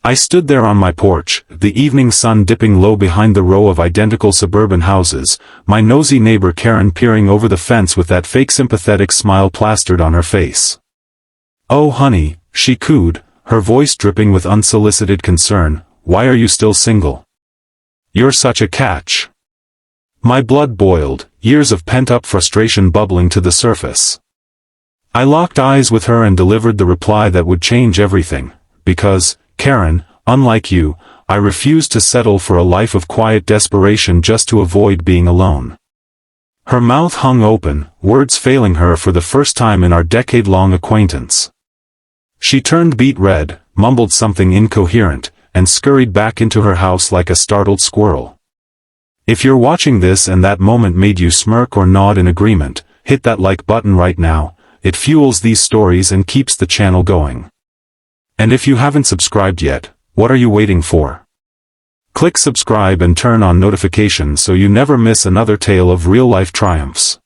I stood there on my porch, the evening sun dipping low behind the row of identical suburban houses, my nosy neighbor Karen peering over the fence with that fake sympathetic smile plastered on her face. "Oh honey," she cooed, her voice dripping with unsolicited concern, "why are you still single? You're such a catch." My blood boiled, years of pent-up frustration bubbling to the surface. I locked eyes with her and delivered the reply that would change everything, because, Karen, unlike you, I refused to settle for a life of quiet desperation just to avoid being alone. Her mouth hung open, words failing her for the first time in our decade-long acquaintance. She turned beet red, mumbled something incoherent, and scurried back into her house like a startled squirrel. If you're watching this and that moment made you smirk or nod in agreement, hit that like button right now. It fuels these stories and keeps the channel going. And if you haven't subscribed yet, what are you waiting for? Click subscribe and turn on notifications so you never miss another tale of real-life triumphs.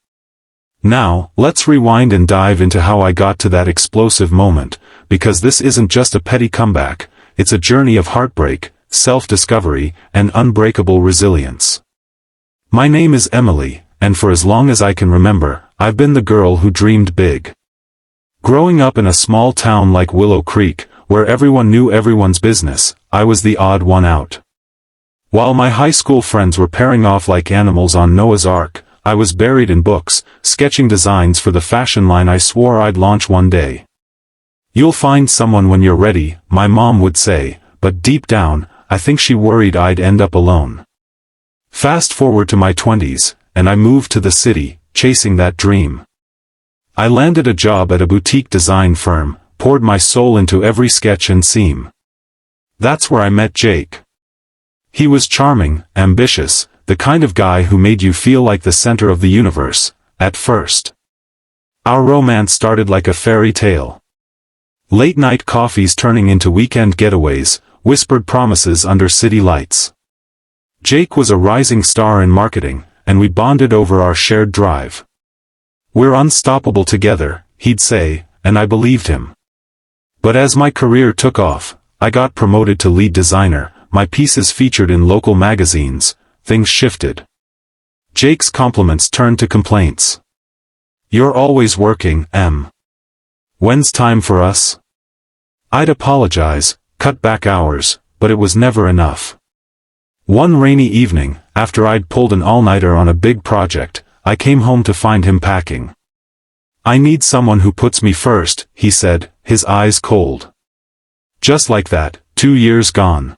Now, let's rewind and dive into how I got to that explosive moment, because this isn't just a petty comeback, it's a journey of heartbreak, self-discovery, and unbreakable resilience. My name is Emily, and for as long as I can remember, I've been the girl who dreamed big. Growing up in a small town like Willow Creek, where everyone knew everyone's business, I was the odd one out. While my high school friends were pairing off like animals on Noah's Ark, I was buried in books, sketching designs for the fashion line I swore I'd launch one day. "You'll find someone when you're ready," my mom would say, but deep down, I think she worried I'd end up alone. Fast forward to my 20s, and I moved to the city, chasing that dream. I landed a job at a boutique design firm, poured my soul into every sketch and seam. That's where I met Jake. He was charming, ambitious, the kind of guy who made you feel like the center of the universe, at first. Our romance started like a fairy tale. Late-night coffees turning into weekend getaways, whispered promises under city lights. Jake was a rising star in marketing, and we bonded over our shared drive. "We're unstoppable together," he'd say, and I believed him. But as my career took off, I got promoted to lead designer, my pieces featured in local magazines, things shifted. Jake's compliments turned to complaints. "You're always working, Em. When's time for us?" I'd apologize, cut back hours, but it was never enough. One rainy evening, after I'd pulled an all-nighter on a big project, I came home to find him packing. "I need someone who puts me first," he said, his eyes cold. Just like that, 2 years gone.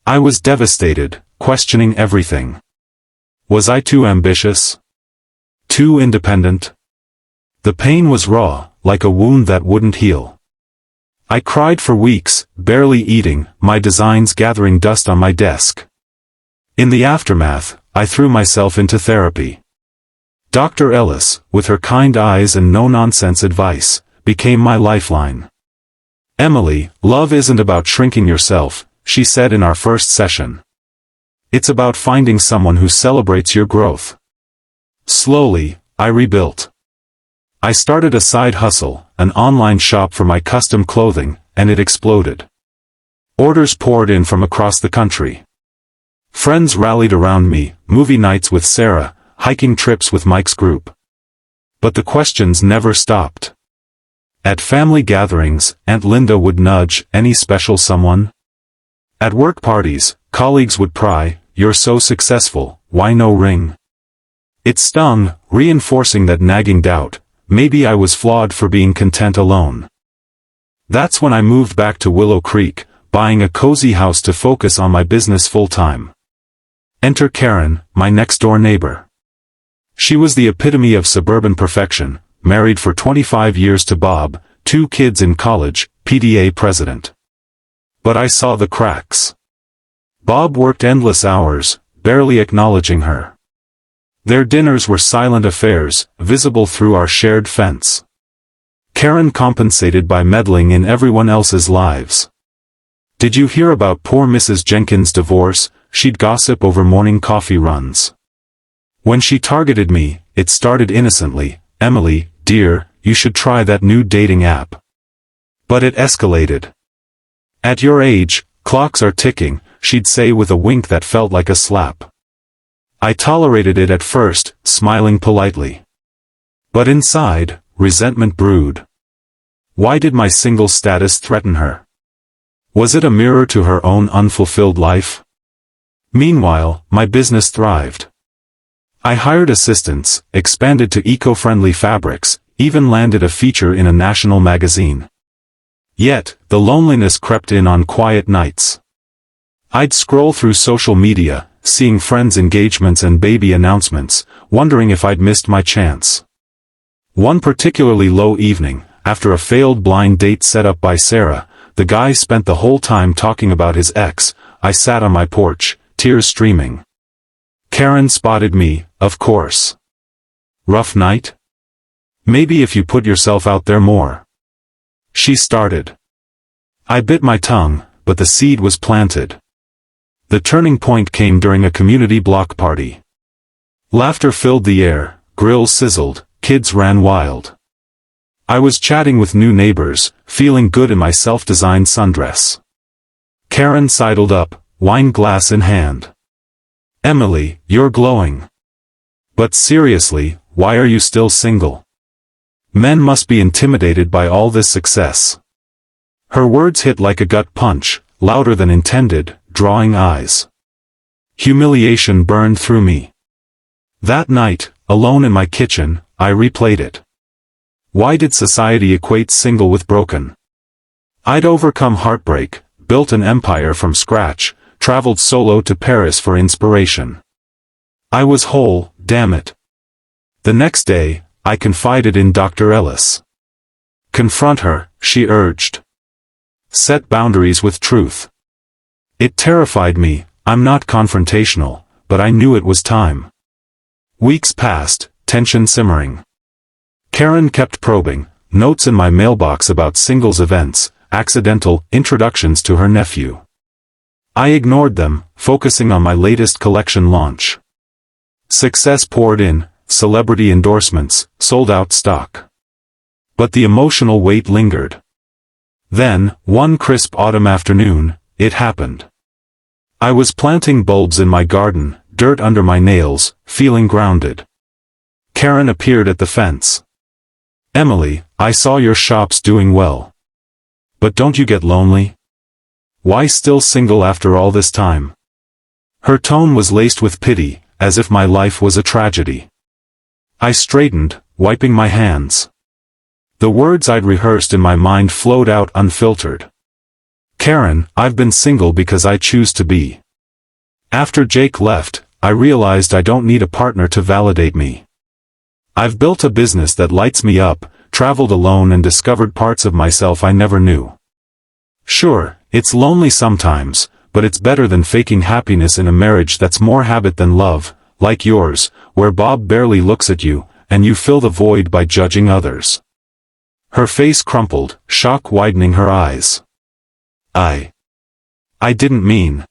I was devastated, questioning everything. Was I too ambitious? Too independent? The pain was raw, like a wound that wouldn't heal. I cried for weeks, barely eating, my designs gathering dust on my desk. In the aftermath, I threw myself into therapy. Dr. Ellis, with her kind eyes and no-nonsense advice, became my lifeline. "Emily, love isn't about shrinking yourself," she said in our first session. "It's about finding someone who celebrates your growth." Slowly, I rebuilt. I started a side hustle, an online shop for my custom clothing, and it exploded. Orders poured in from across the country. Friends rallied around me, movie nights with Sarah, hiking trips with Mike's group. But the questions never stopped. At family gatherings, Aunt Linda would nudge, "Any special someone?" At work parties, colleagues would pry, "You're so successful, why no ring?" It stung, reinforcing that nagging doubt, maybe I was flawed for being content alone. That's when I moved back to Willow Creek, buying a cozy house to focus on my business full-time. Enter Karen, my next-door neighbor. She was the epitome of suburban perfection, married for 25 years to Bob, 2 kids in college, PTA president. But I saw the cracks. Bob worked endless hours, barely acknowledging her. Their dinners were silent affairs, visible through our shared fence. Karen compensated by meddling in everyone else's lives. "Did you hear about poor Mrs. Jenkins' divorce?" She'd gossip over morning coffee runs. When she targeted me, it started innocently, "Emily, dear, you should try that new dating app." But it escalated. At your age, clocks are ticking, she'd say with a wink that felt like a slap. I tolerated it at first, smiling politely. But inside, resentment brewed. Why did my single status threaten her? Was it a mirror to her own unfulfilled life? Meanwhile, my business thrived. I hired assistants, expanded to eco-friendly fabrics, even landed a feature in a national magazine. Yet, the loneliness crept in on quiet nights. I'd scroll through social media, seeing friends' engagements and baby announcements, wondering if I'd missed my chance. One particularly low evening, after a failed blind date set up by Sarah, the guy spent the whole time talking about his ex. I sat on my porch, tears streaming. Karen spotted me, of course. Rough night? Maybe if you put yourself out there more. She started. I bit my tongue, but the seed was planted. The turning point came during a community block party. Laughter filled the air, grills sizzled, kids ran wild. I was chatting with new neighbors, feeling good in my self-designed sundress. Karen sidled up, wine glass in hand. Emily, you're glowing. But seriously, why are you still single? Men must be intimidated by all this success. Her words hit like a gut punch, louder than intended, drawing eyes. Humiliation burned through me. That night, alone in my kitchen, I replayed it. Why did society equate single with broken? I'd overcome heartbreak, built an empire from scratch, traveled solo to Paris for inspiration. I was whole, damn it. The next day, I confided in Dr. Ellis. Confront her, she urged. Set boundaries with truth. It terrified me. I'm not confrontational, but I knew it was time. Weeks passed, tension simmering. Karen kept probing, notes in my mailbox about singles events, accidental introductions to her nephew. I ignored them, focusing on my latest collection launch. Success poured in, celebrity endorsements, sold-out stock. But the emotional weight lingered. Then, one crisp autumn afternoon, it happened. I was planting bulbs in my garden, dirt under my nails, feeling grounded. Karen appeared at the fence. Emily, I saw your shops doing well. But don't you get lonely? Why still single after all this time? Her tone was laced with pity, as if my life was a tragedy. I straightened, wiping my hands. The words I'd rehearsed in my mind flowed out unfiltered. Karen, I've been single because I choose to be. After Jake left, I realized I don't need a partner to validate me. I've built a business that lights me up, traveled alone and discovered parts of myself I never knew. Sure, it's lonely sometimes, but it's better than faking happiness in a marriage that's more habit than love, like yours, where Bob barely looks at you, and you fill the void by judging others. Her face crumpled, shock widening her eyes. I didn't mean.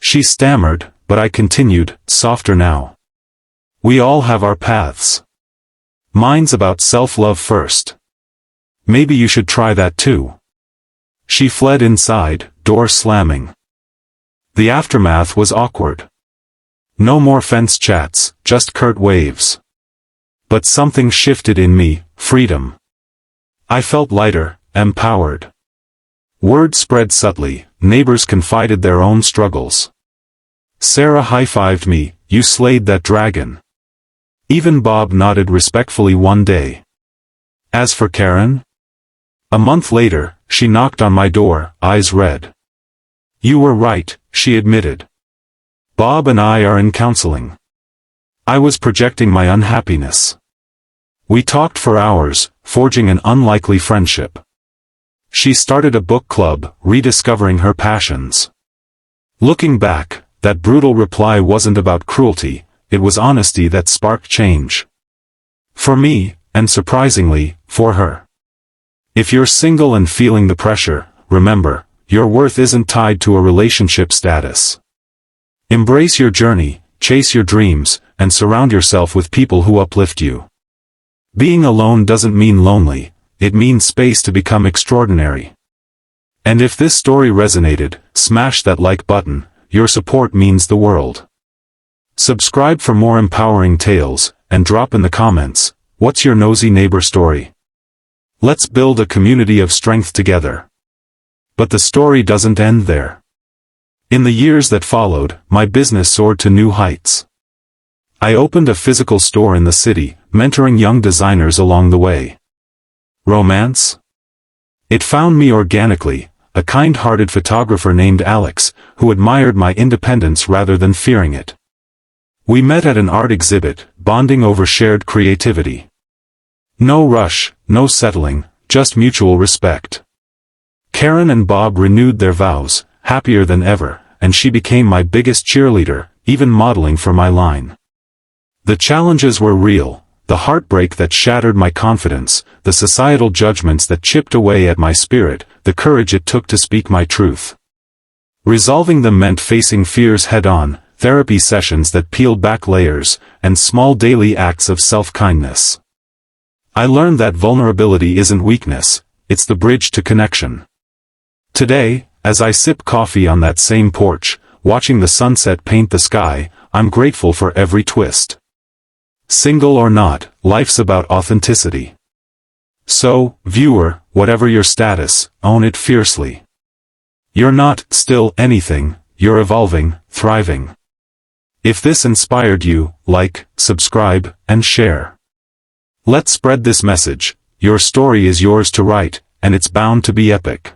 She stammered, but I continued, softer now. We all have our paths. Mine's about self-love first. Maybe you should try that too. She fled inside, door slamming. The aftermath was awkward. No more fence chats, just curt waves. But something shifted in me, freedom. I felt lighter, empowered. Word spread subtly, neighbors confided their own struggles. Sarah high-fived me, you slayed that dragon. Even Bob nodded respectfully one day. As for Karen? A month later, she knocked on my door, eyes red. You were right, she admitted. Bob and I are in counseling. I was projecting my unhappiness. We talked for hours, forging an unlikely friendship. She started a book club, rediscovering her passions. Looking back, that brutal reply wasn't about cruelty, it was honesty that sparked change. For me, and surprisingly, for her. If you're single and feeling the pressure, remember, your worth isn't tied to a relationship status. Embrace your journey, chase your dreams, and surround yourself with people who uplift you. Being alone doesn't mean lonely, it means space to become extraordinary. And if this story resonated, smash that like button, your support means the world. Subscribe for more empowering tales, and drop in the comments, what's your nosy neighbor story? Let's build a community of strength together. But the story doesn't end there. In the years that followed, my business soared to new heights. I opened a physical store in the city, mentoring young designers along the way. Romance? It found me organically, a kind-hearted photographer named Alex, who admired my independence rather than fearing it. We met at an art exhibit, bonding over shared creativity. No rush, no settling, just mutual respect. Karen and Bob renewed their vows, happier than ever, and she became my biggest cheerleader, even modeling for my line. The challenges were real, the heartbreak that shattered my confidence, the societal judgments that chipped away at my spirit, the courage it took to speak my truth. Resolving them meant facing fears head-on, therapy sessions that peeled back layers, and small daily acts of self-kindness. I learned that vulnerability isn't weakness, it's the bridge to connection. Today, as I sip coffee on that same porch, watching the sunset paint the sky, I'm grateful for every twist. Single or not, life's about authenticity. So, viewer, whatever your status, own it fiercely. You're not still anything, you're evolving, thriving. If this inspired you, like, subscribe, and share. Let's spread this message. Your story is yours to write, and it's bound to be epic.